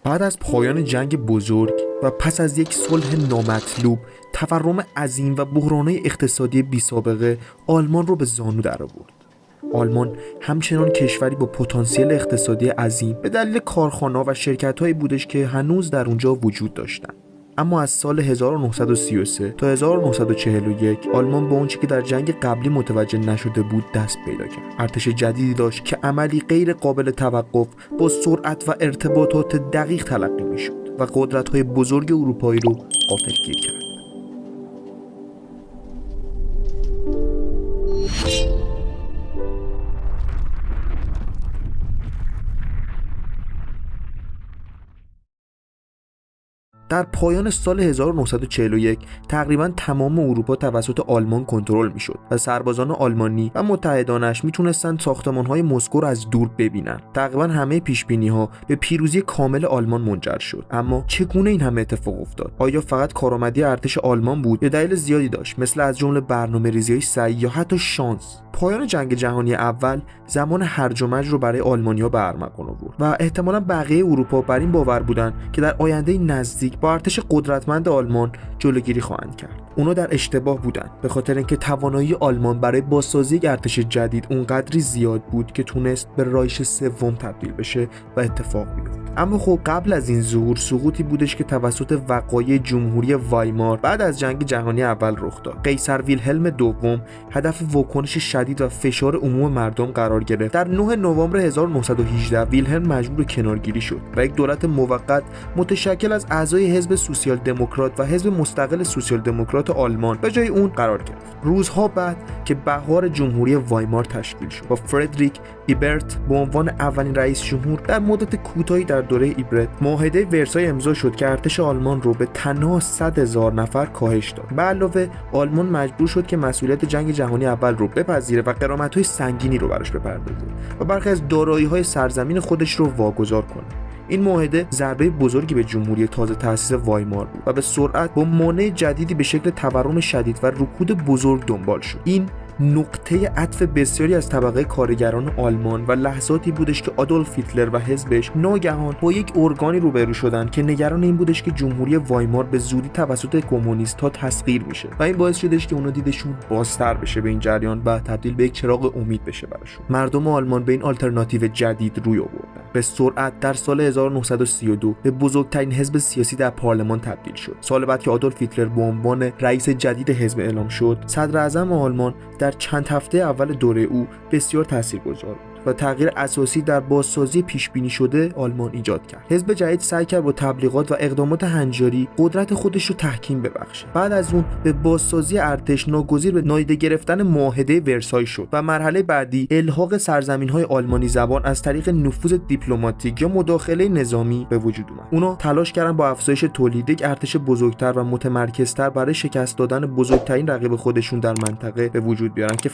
بعد از پایان جنگ بزرگ و پس از یک صلح نامطلوب، تورم عظیم و بحران‌های اقتصادی بی‌سابقه آلمان رو به زانو درآورد. آلمان همچنان کشوری با پتانسیل اقتصادی عظیم به دلیل کارخانه‌ها و شرکت‌هایی بودش که هنوز در اونجا وجود داشتند. اما از سال 1933 تا 1941 آلمان با اونچه که در جنگ قبلی متوجه نشده بود دست پیدا کرد. ارتش جدیدی داشت که عملی غیر قابل توقف با سرعت و ارتباطات دقیق تلقی میشد و قدرت‌های بزرگ اروپایی رو غافلگیر کرد. در پایان سال 1941 تقریباً تمام اروپا توسط آلمان کنترل میشد و سربازان آلمانی و متحدانش میتونستند ساختمان‌های مسکو را از دور ببینن. تقریباً همه پیش‌بینی‌ها به پیروزی کامل آلمان منجر شد. اما چگونه این همه اتفاق افتاد؟ آیا فقط کارآمدی ارتش آلمان بود یا دلیل زیادی داشت، مثل از جمله برنامه‌ریزی‌های سعی یا حتی شانس؟ پایان جنگ جهانی اول زمان هرج و مرج رو برای آلمانی‌ها به ارمغان آورد و احتمالاً بقیه اروپا بر این باور بودند که در آینده نزدیک با ارتش قدرتمند آلمان جلوگیری خواهند کرد. اونا در اشتباه بودند، به خاطر اینکه توانایی آلمان برای بازسازی ارتش جدید اونقدری زیاد بود که تونست به رایش سوم تبدیل بشه و اتفاق بیفته. اما خب قبل از این ظهور سقوطی بودش که توسط وقایع جمهوری وایمار بعد از جنگ جهانی اول رخ داد. قیصر ویلهلم دوم هدف واکنش شدید و فشار عموم مردم قرار گرفت. در 9 نوامبر 1918 ویلهلم مجبور به کنارگیری شد و یک دولت موقت متشکل از اعضای حزب سوسیال دموکرات و حزب مستقل سوسیال دموکرات آلمان به جای اون قرار گرفت. روزها بعد که بهار جمهوری وایمار تشکیل شد با فردریک ایبرت به عنوان اولین رئیس جمهور، در مدت کوتاهی در دوره ایبرت معاهده ورسای امضا شد که ارتش آلمان رو به تنها 100,000 نفر کاهش داد. به علاوه آلمان مجبور شد که مسئولیت جنگ جهانی اول رو بپذیره و غرامت‌های سنگینی رو براش بپردازه و برخی از دارایی‌های سرزمین خودش رو واگذار کنه. این معاهده ضربه بزرگی به جمهوری تازه تأسیس وایمار بود و به سرعت با مانع جدیدی به شکل تورم شدید و رکود بزرگ دنبال شد. این نقطه عطف بسیاری از طبقه کارگران آلمان و لحظاتی بودش که آدولف هیتلر و حزبش ناگهان با یک ارگانی روبرو شدند که نگران این بودش که جمهوری وایمار به زودی توسط کمونیست‌ها تسخیر میشه و این باعث شدش که اونا دیدشون بازتر بشه به این جریان و تبدیل به یک چراغ امید بشه براشون. مردم آلمان به این آلترناتیو جدید روی آوردن. به سرعت در سال 1932 به بزرگترین حزب سیاسی در پارلمان تبدیل شد. سال بعد که آدولف هیتلر به عنوان رئیس جدید حزب اعلام شد، صدر اعظم آلمان در چند هفته اول دوره او بسیار تاثیرگذار بود و تغییر اساسی در بازسازی پیش بینی شده آلمان ایجاد کرد. حزب جدید سعی کرد با تبلیغات و اقدامات هنجاری قدرت خودش رو تحکیم ببخشه. بعد از اون به بازسازی ارتش ناگزیر به نادیده گرفتن معاهده ورسای شد و مرحله بعدی الحاق سرزمین‌های آلمانی زبان از طریق نفوذ دیپلماتیک یا مداخله نظامی به وجود اومد. اونا تلاش کردن با افزایش تولید یک ارتش بزرگتر و متمرکزتر برای شکست دادن بزرگترین رقیب خودشون در منطقه به وجود بیارن که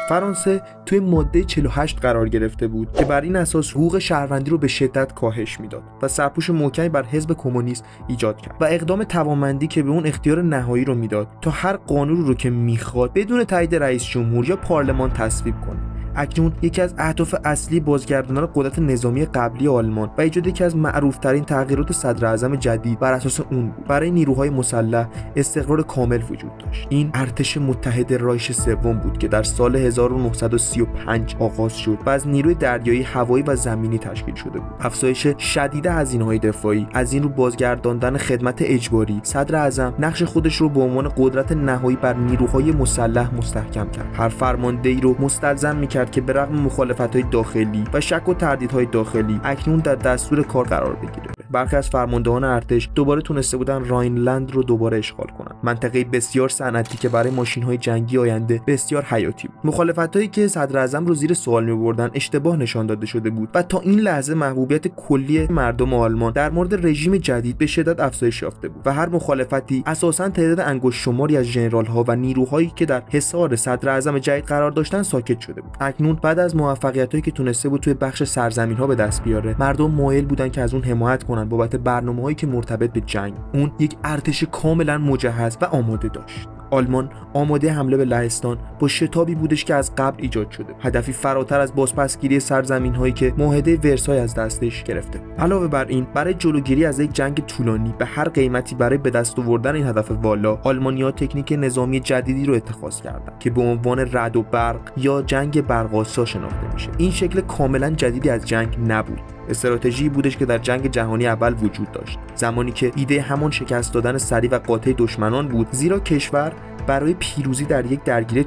فرانسه توی ماده 48 قرار گرفته بود که بر این اساس حقوق شهروندی رو به شدت کاهش میداد و سرپوش محکمی بر حزب کمونیست ایجاد کرد و اقدام توانمندی که به اون اختیار نهایی رو میداد تا هر قانون رو که میخواد بدون تایید رئیس جمهور یا پارلمان تصویب کنه. اکنون یکی از اهداف اصلی بازگرداندن قدرت نظامی قبلی آلمان و ایجاد یکی از معروف‌ترین تغییرات صدر اعظم جدید بر اساس اون بود. برای نیروهای مسلح استقرار کامل وجود داشت. این ارتش متحد رایش سوم بود که در سال 1935 آغاز شد و از نیروی دریایی، هوایی و زمینی تشکیل شده بود. افزایش شدید هزینه‌های دفاعی، از این رو بازگرداندن خدمت اجباری، صدر اعظم نقش خودش رو به عنوان قدرت نهایی بر نیروهای مسلح مستحکم کرد. هر فرماندهی رو مستلزم می‌کرد که به رغم مخالفت‌های داخلی و شک و تردیدهای داخلی اکنون در دستور کار قرار بگیره. برخی از فرماندهان ارتش دوباره تونسته بودن راینلند رو دوباره اشغال کنن، منطقه بسیار صنعتی که برای ماشین‌های جنگی آینده بسیار حیاتی بود. مخالفتایی که صدر اعظم رو زیر سوال می‌بردن اشتباه نشان داده شده بود و تا این لحظه محبوبیت کلی مردم آلمان در مورد رژیم جدید به شدت افزایش یافته بود و هر مخالفتی اساساً تعداد انگشت شماری از ژنرال‌ها و نیروهایی که در حصار صدر اعظم جدید قرار داشتن ساکت شده بود. اکنون بعد از موفقیتایی که تونسته بود توی بخش سرزمین‌ها به دست بیاره، مردم مایل بودن که از اون حمایت کنن بابت برنامه‌هایی که مرتبط به جنگ اون یک ارتش کاملا مجهز و آماده داشت. آلمان آماده حمله به لهستان با شتابی بودش که از قبل ایجاد شده، هدفی فراتر از بازپسگیری سرزمین‌هایی که معاهده ورسای از دستش گرفته. علاوه بر این، برای جلوگیری از یک جنگ طولانی به هر قیمتی برای به دست آوردن این هدف والا، آلمانی‌ها تکنیک نظامی جدیدی رو اتخاذ کردند که به عنوان رعد و برق یا جنگ برق‌آسا شناخته میشه. این شکل کاملا جدیدی از جنگ نبود، استراتژی بودش که در جنگ جهانی اول وجود داشت، زمانی که ایده همان شکست دادن سریع و قاطع دشمنان بود، زیرا کشور برای پیروزی در یک درگیری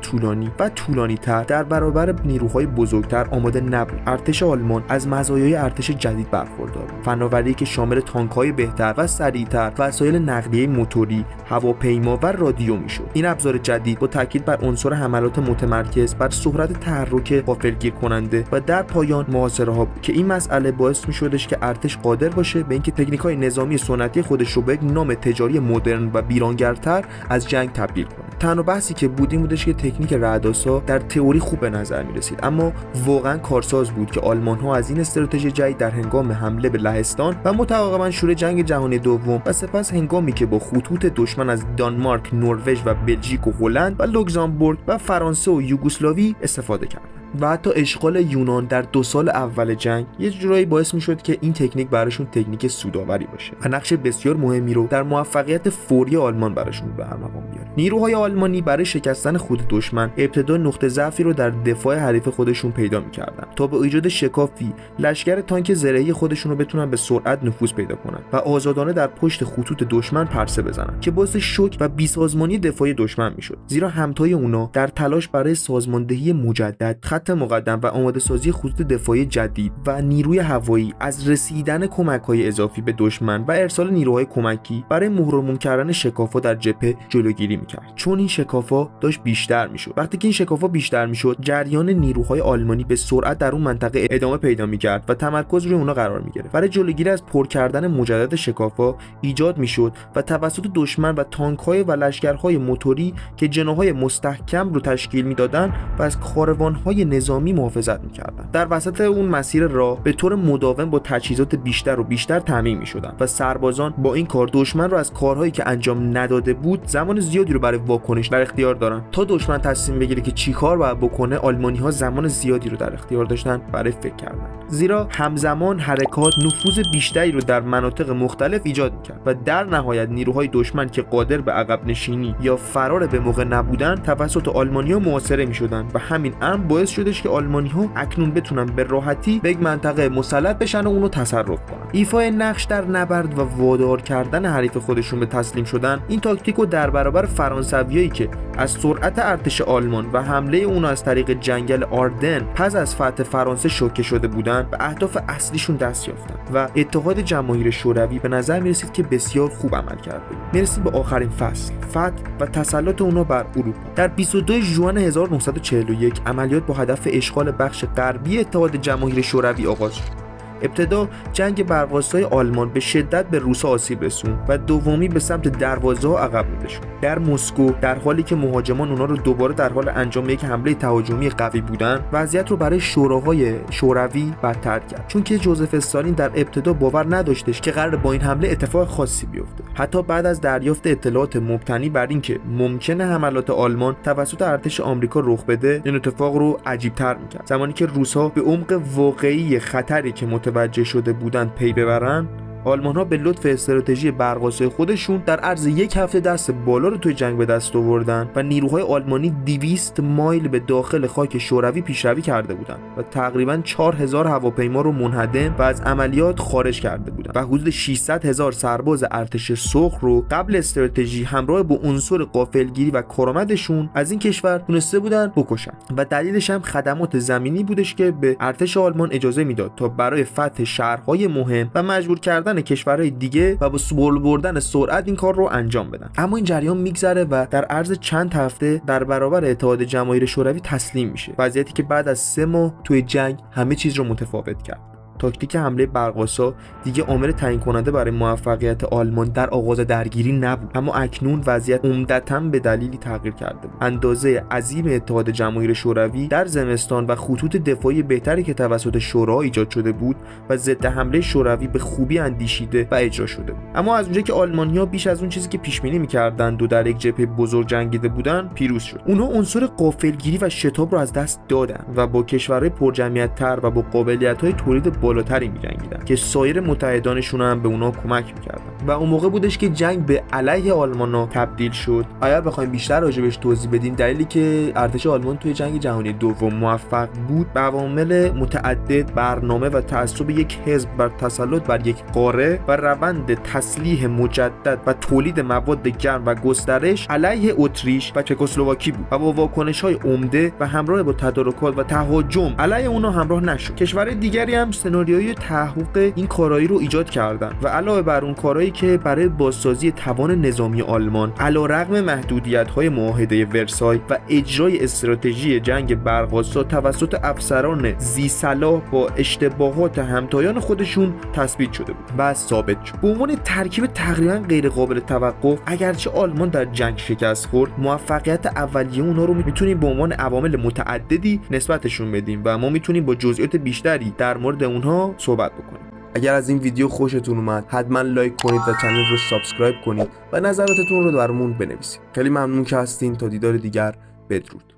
طولانی‌تر در برابر نیروهای بزرگتر آماده نبود. ارتش آلمان از مزایای ارتش جدید برخوردار بود، فناوری که شامل تانک‌های بهتر و سریعتر، وسایل نقلیه موتوری، هواپیما و رادیو میشد. این ابزار جدید با تاکید بر عنصر حملات متمرکز بر سرعت تحرک غافلگیر کننده و در پایان محاصره‌ها بود که این مسئله باعث می‌شدش که ارتش قادر باشه به اینکه تکنیک‌های نظامی سنتی خودش رو به یک نام تجاری مدرن و بیرانگرتر از جنگ تبدیل کنه. تنها بحثی که بود این بودش که تکنیک رعدآسا در تئوری خوب به نظر می رسید، اما واقعا کارساز بود که آلمان ها از این استراتژی جدید در هنگام حمله به لهستان و متوقعاً شروع جنگ جهانی دوم و سپس هنگامی که با خطوط دشمن از دانمارک، نروژ و بلژیک و هلند و لوکزامبورگ و فرانسه و یوگسلاوی استفاده کردند. و حتی اشغال یونان در 2 سال اول جنگ یه جورایی باعث میشد که این تکنیک براشون تکنیک سودآوری باشه و نقش بسیار مهمی رو در موفقیت فوری آلمان براشون به ارمغان بیاره. نیروهای آلمانی برای شکستن خود دشمن ابتدا نقطه ضعفی رو در دفاع حریف خودشون پیدا می‌کردن تا با ایجاد شکافی لشکر تانک زرهی خودشون رو بتونن به سرعت نفوذ پیدا کنن و آزادانه در پشت خطوط دشمن پرسه بزنن که باعث شوک و بی‌سازمانی دفاعی دشمن میشد، زیرا همتای اونا در تلاش برای سازماندهی مجدد خط مقدم و آماده سازی خطوط دفاعی جدید و نیروی هوایی از رسیدن کمک‌های اضافی به دشمن و ارسال نیروهای کمکی برای مهرموم کردن شکاف‌ها در جبهه جلوگیری می‌کرد. چون این شکاف‌ها داشت بیشتر می‌شد. وقتی که این شکاف‌ها بیشتر می‌شد، جریان نیروهای آلمانی به سرعت در اون منطقه ادامه پیدا می‌کرد و تمرکز روی اونها قرار می‌گرفت. برای جلوگیری از پر کردن مجدد شکاف‌ها ایجاد می‌شد و توسط دشمن و تانک‌های و لشکرهای موتوری که جناح‌های مستحکم رو تشکیل می‌دادند و از کاروان‌های نظامی محافظت می‌کردند. در وسط اون مسیر راه به طور مداوم با تجهیزات بیشتر و بیشتر تامین می‌شدند و سربازان با این کار دشمن رو از کارهایی که انجام نداده بود زمان زیادی رو برای واکنش در اختیار دارن. تا دشمن تصمیم بگیره که چیکار باید بکنه، آلمانی‌ها زمان زیادی رو در اختیار داشتن برای فکر کردن، زیرا همزمان حرکات نفوذ بیشتری رو در مناطق مختلف ایجاد می‌کرد و در نهایت نیروهای دشمن که قادر به عقب نشینی یا فرار به موقع نبودن توسط آلمانی‌ها محاصره می‌شدن و همین امر باعث شدش که آلمانی‌ها اکنون بتونن به راحتی به یک منطقه مسلط بشن و اونو تصرف کنن. ایفای نقش در نبرد و وادار کردن حریف خودشون به تسلیم شدن، این تاکتیکو در برابر فرانسویایی که از سرعت ارتش آلمان و حمله اونها از طریق جنگل آردن پس از فتح فرانسه شوکه شده بودن، به اهداف اصلیشون دست یافتن و اتحاد جماهیر شوروی به نظر میرسید که بسیار خوب عمل کرده. میرسیم به آخرین فصل، فتح و تسلط اونها بر اروپا. در 22 ژوئن 1941 عملیات با هدف اشغال بخش غربی اتحاد جماهیر شوروی آغاز شد. ابتدا جنگ برق‌آسای آلمان به شدت به روس‌ها آسیب رسوند و دومی به سمت دروازه‌ها عقب مونده شد. در مسکو در حالی که مهاجمان اونها رو دوباره در حال انجام یک حمله تهاجمی قوی بودن، وضعیت رو برای شوراهای شوروی بدتر کرد، چون که جوزف استالین در ابتدا باور نداشتش که قرار با این حمله اتفاق خاصی بیفته. حتی بعد از دریافت اطلاعات مبتنی بر اینکه ممکنه حملات آلمان توسط ارتش آمریکا رخ بده، این اتفاق رو عجیب‌تر می‌کرد. زمانی که روس‌ها به عمق واقعی خطری که متوجه شده بودند پی ببرن، آلمان‌ها به لطف استراتژی برق‌آسای خودشون در عرض یک هفته دست بالا رو توی جنگ به دست آوردن و نیروهای آلمانی 200 مایل به داخل خاک شوروی پیشروی کرده بودند و تقریباً 4000 هواپیما رو منهدم و از عملیات خارج کرده بودند و حدود 600,000 سرباز ارتش سرخ رو قبل استراتژی همراه با عنصر غافلگیری و کارآمدشون از این کشور تونسته بودن بکشن و دلیلش هم خدمات زمینی بودش که به ارتش آلمان اجازه میداد تا برای فتح شهرهای مهم و مجبور کردن کشورهای دیگه و با بالا بردن سرعت این کار رو انجام بدن. اما این جریان میگذره و در عرض چند هفته در برابر اتحاد جماهیر شوروی تسلیم میشه، وضعیتی که بعد از 3 ماه توی جنگ همه چیز رو متفاوت کرد. تاکتیک حمله برق‌آسا دیگه عامل تعیین کننده برای موفقیت آلمان در آغاز درگیری نبود، اما اکنون وضعیت عمدتاً به دلیلی تغییر کرده بود. اندازه عظیم اتحاد جماهیر شوروی در زمستان و خطوط دفاعی بهتری که توسط شورا ایجاد شده بود و ضد حمله شوروی به خوبی اندیشیده و اجرا شده بود. اما از اونجایی که آلمانی‌ها بیش از اون چیزی که پیش بینی می‌کردند و در یک جبهه بزرگ جنگیده بودند پیروز شد. اونها عنصر غافلگیری و شتاب رو از دست دادن و با کشورهای پرجمعیت‌تر و با قابلیت‌های تولید بالاتری می‌جنگیدن که سایر متحدانشون هم به اونها کمک می‌کردن. و اون موقع بودش که جنگ به علیه آلمان‌ها تبدیل شد. اگر بخوایم بیشتر راجبش توضیح بدیم، دلیلی که ارتش آلمان توی جنگ جهانی دوم موفق بود به عوامل متعدد، برنامه و تعصب یک حزب بر تسلط بر یک قاره و روند تسلیح مجدد و تولید مواد گرم و گسترش علیه اتریش و چکسلواکی بود و با واکنش‌های عمده و همراه با تدارکات و تهاجم علیه اونها همراه نشد. کشورهای دیگری هم سناریوی تحقق این کارایی رو ایجاد کردند و علاوه بر اون کارهایی که برای بازسازی توان نظامی آلمان علیرغم محدودیت‌های معاهده ورسای و اجرای استراتژی جنگ برق‌آسا توسط افسران ذی‌صلاح با اشتباهات همتایان خودشون تثبیت شده بود و ثابت شد. به عنوان ترکیب تقریبا غیر قابل توقف، اگرچه آلمان در جنگ شکست خورد، موفقیت اولیه اونها رو میتونیم به عنوان عوامل متعددی نسبتشون بدیم و ما میتونیم با جزئیات بیشتری در مورد اونها صحبت بکنیم. اگر از این ویدیو خوشتون اومد حتما لایک کنید و کانال رو سابسکرایب کنید و نظراتتون رو برامون بنویسید. خیلی ممنون که هستین. تا دیدار دیگر، بدرود.